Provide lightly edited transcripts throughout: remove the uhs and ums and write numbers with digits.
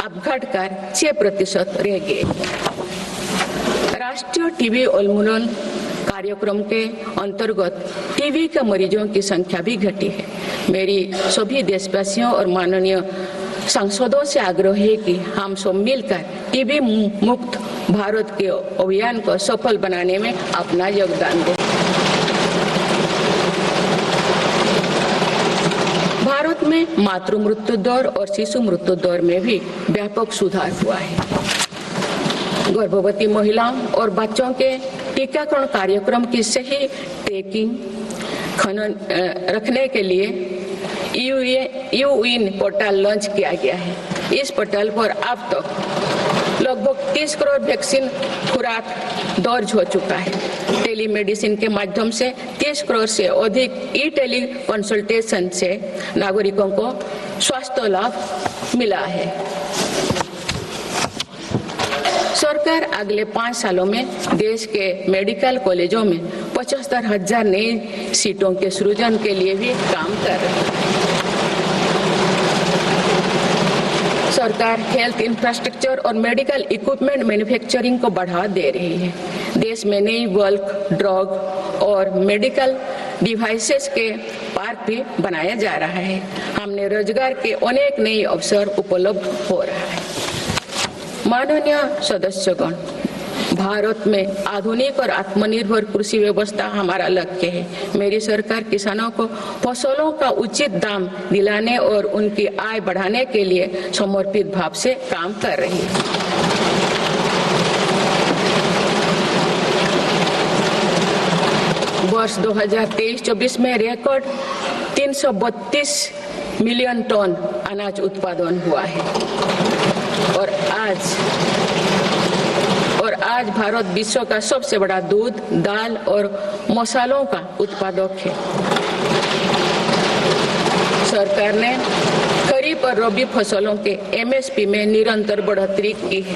अब घटकर 6% रह गए। राष्ट्रीय टीबी उन्मूलन कार्यक्रम के अंतर्गत टीबी के मरीजों की संख्या भी घटी है। मेरी सभी देशवासियों और माननीय सांसदों से आग्रह है कि हम सब मिलकर टीबी मुक्त भारत के अभियान को सफल बनाने में अपना योगदान दें। भारत में मातृ मृत्यु दर और शिशु मृत्यु दर में भी व्यापक सुधार हुआ है। गर्भवती महिलाओं और बच्चों के टीकाकरण कार्यक्रम की सही ट्रैकिंग रखने के लिए यूइन पोर्टल लॉन्च किया गया है। इस पोर्टल पर अब तक लगभग 30 करोड़ वैक्सीन खुराक दर्ज हो चुका है। टेलीमेडिसिन के माध्यम से 30 करोड़ से अधिक ई टेली कंसल्टेशन से नागरिकों को स्वास्थ्य लाभ मिला है। सरकार अगले 5 सालों में देश के मेडिकल कॉलेजों में 75,000 नई सीटों के सृजन के लिए भी काम कर रही है। सरकार हेल्थ इंफ्रास्ट्रक्चर और मेडिकल इक्विपमेंट मैन्युफैक्चरिंग को बढ़ावा दे रही है। देश में नई बल्क ड्रग और मेडिकल डिवाइसेस के पार्क भी बनाया जा रहा है। हमने रोजगार के अनेक नए अवसर उपलब्ध हो रहा है। माननीय सदस्यगण, भारत में आधुनिक और आत्मनिर्भर कृषि व्यवस्था हमारा लक्ष्य है। मेरी सरकार किसानों को फसलों का उचित दाम दिलाने और उनकी आय बढ़ाने के लिए समर्पित भाव से काम कर रही है। वर्ष 2023-24 में रिकॉर्ड 332 मिलियन टन अनाज उत्पादन हुआ है और आज भारत विश्व का सबसे बड़ा दूध, दाल और मसालों का उत्पादक है। सरकार ने खरीफ और रबी फसलों के एमएसपी में निरंतर बढ़ोतरी की है।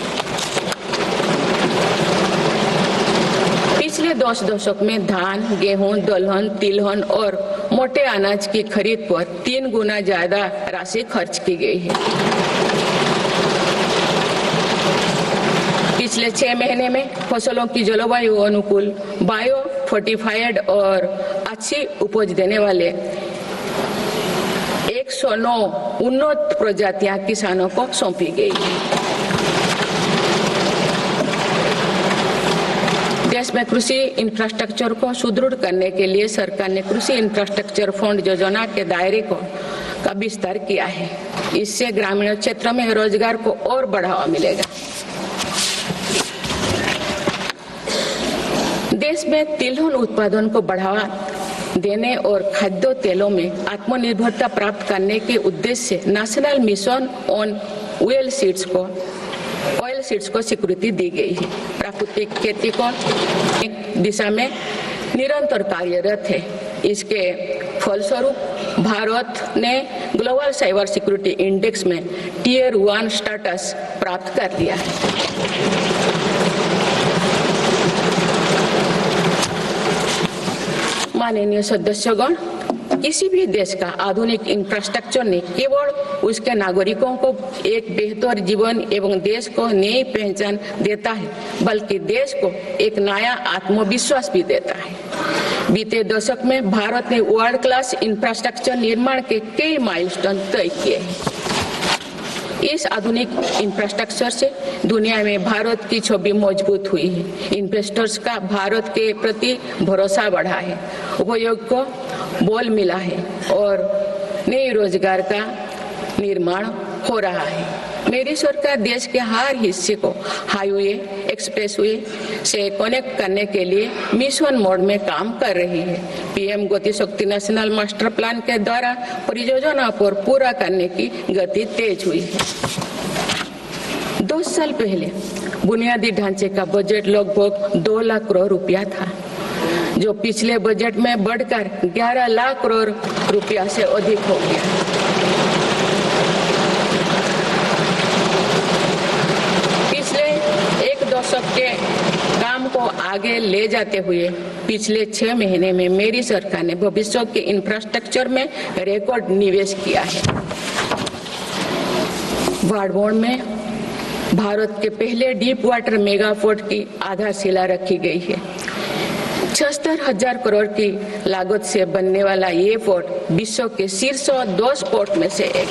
पिछले 10 दशक में धान, गेहूं, दलहन, तिलहन और मोटे अनाज की खरीद पर 3 गुना ज्यादा राशि खर्च की गई है। पिछले 6 महीने में फसलों की जलवायु अनुकूल, बायो फोर्टिफाइड और अच्छी उपज देने वाले 109 उन्नत प्रजातियां किसानों को सौंपी गई है। देश में कृषि इंफ्रास्ट्रक्चर को सुदृढ़ करने के लिए सरकार ने कृषि इंफ्रास्ट्रक्चर फंड योजना के दायरे का विस्तार किया है। इससे ग्रामीण क्षेत्र में रोजगार को और बढ़ावा मिलेगा। देश में तिलहन उत्पादन को बढ़ावा देने और खाद्य तेलों में आत्मनिर्भरता प्राप्त करने के उद्देश्य से national mission on oil seeds को स्वीकृति दी गई है। प्राकृतिक खेती को दिशा में निरंतर कार्यरत है। इसके फलस्वरूप भारत ने ग्लोबल साइबर सिक्योरिटी इंडेक्स में Tier 1 स्टेटस प्राप्त कर लिया है। माननीय सदस्यगण, किसी भी देश का आधुनिक इंफ्रास्ट्रक्चर ने केवल उसके नागरिकों को एक बेहतर जीवन एवं देश को नई पहचान देता है, बल्कि देश को एक नया आत्मविश्वास भी देता है। बीते दशक में भारत ने वर्ल्ड क्लास इंफ्रास्ट्रक्चर निर्माण के कई माइलस्टोन तय किए हैं। इस आधुनिक इंफ्रास्ट्रक्चर से दुनिया में भारत की छवि मजबूत हुई है। इन्वेस्टर्स का भारत के प्रति भरोसा बढ़ा है, उपयोग को बल मिला है और नए रोजगार का निर्माण हो रहा है। मेरी सरकार देश के हर हिस्से को हाईवे, एक्सप्रेसवे से कनेक्ट करने के लिए मिशन मोड में काम कर रही है। पीएम गति शक्ति नेशनल मास्टर प्लान के द्वारा परियोजना पर पूरा करने की गति तेज हुई है। 2 साल पहले बुनियादी ढांचे का बजट लगभग 2 लाख करोड़ रुपया था, जो पिछले बजट में बढ़कर 11 लाख करोड़ रुपया से अधिक हो गया। सबके काम को आगे ले जाते हुए पिछले 6 महीने में मेरी सरकार ने भविष्य के इंफ्रास्ट्रक्चर में रिकॉर्ड निवेश किया है। बाढ़ में भारत के पहले डीप वाटर मेगा पोर्ट की आधारशिला रखी गई है। 76,000 करोड़ की लागत से बनने वाला ये पोर्ट विश्व के शीर्ष 10 पोर्ट में से एक।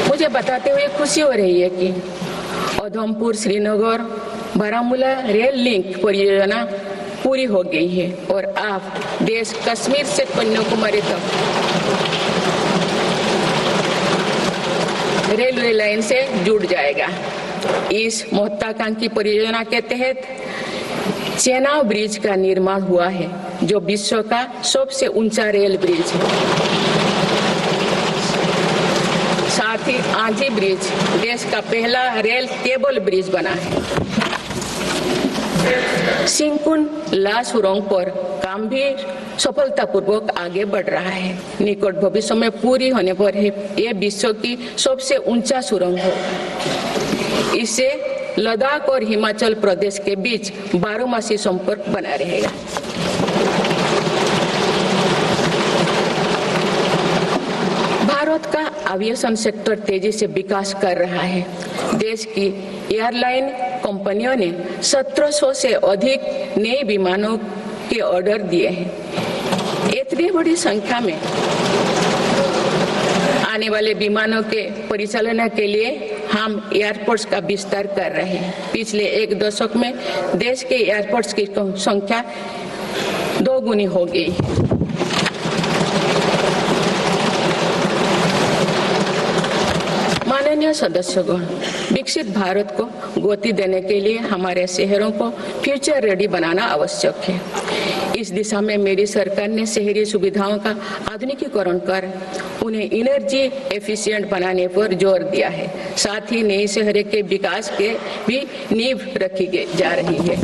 मुझे बताते हुए खुशी हो रही है कि उधमपुर श्रीनगर बारामूला रेल लिंक परियोजना पूरी हो गई है और अब देश कश्मीर से कन्याकुमारी तक रेलवे लाइन से जुड़ जाएगा। इस महत्वाकांक्षी परियोजना के तहत चेनाब ब्रिज का निर्माण हुआ है, जो विश्व का सबसे ऊंचा रेल ब्रिज है। साथ ही आंधी ब्रिज देश का पहला रेल केबल ब्रिज बना है। सिंकुन ला सुरंग पर काम भी सफलतापूर्वक आगे बढ़ रहा है। निकट भविष्य में पूरी होने पर यह विश्व की सबसे ऊंचा सुरंग है। इससे लद्दाख और हिमाचल प्रदेश के बीच 12मासी संपर्क बना रहेगा। भारत का एविएशन सेक्टर तेजी से विकास कर रहा है। देश की एयरलाइन कंपनियों ने 1700 से अधिक नए विमानों के ऑर्डर दिए हैं। इतनी बड़ी संख्या में आने वाले विमानों के परिचालन के लिए हम एयरपोर्ट्स का विस्तार कर रहे हैं। पिछले एक दशक में देश के एयरपोर्ट्स की संख्या 2 गुनी हो गई। माननीय सदस्यगण, विकसित भारत को गति देने के लिए हमारे शहरों को फ्यूचर रेडी बनाना आवश्यक है। इस दिशा में मेरी सरकार ने शहरी सुविधाओं का आधुनिकीकरण कर उन्हें एनर्जी एफिशिएंट बनाने पर जोर दिया है। साथ ही नए शहर के विकास के भी नींव रखी जा रही है।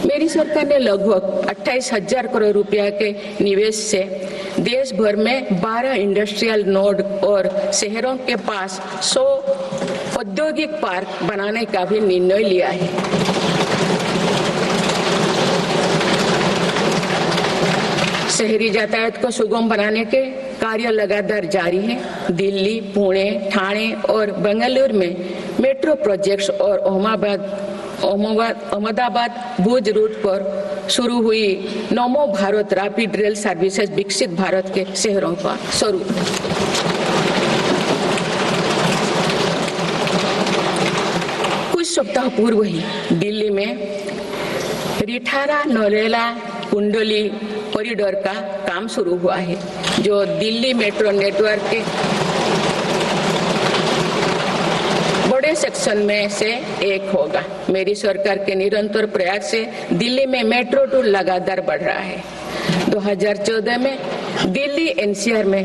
मेरी सरकार ने लगभग 28,000 करोड़ रुपया के निवेश से देश भर में 12 इंडस्ट्रियल नोड और शहरों के पास 100 औद्योगिक पार्क बनाने का भी निर्णय लिया है। शहरी यातायात को सुगम बनाने के कार्य लगातार जारी है। दिल्ली, पुणे, ठाणे और बेंगलुरु में मेट्रो प्रोजेक्ट्स और अहमदाबाद भुज रूट पर शुरू हुई नमो भारत रैपिड रेल सर्विसेज विकसित भारत के शहरों का स्वरूप। कुछ सप्ताह पूर्व ही दिल्ली में रिठारा नरेला कुंडली कॉरिडोर का काम शुरू हुआ है, जो दिल्ली मेट्रो नेटवर्क के बड़े सेक्शन में से एक होगा। मेरी सरकार के निरंतर प्रयास से दिल्ली में मेट्रो टूर लगातार बढ़ रहा है। 2014 में दिल्ली एनसीआर में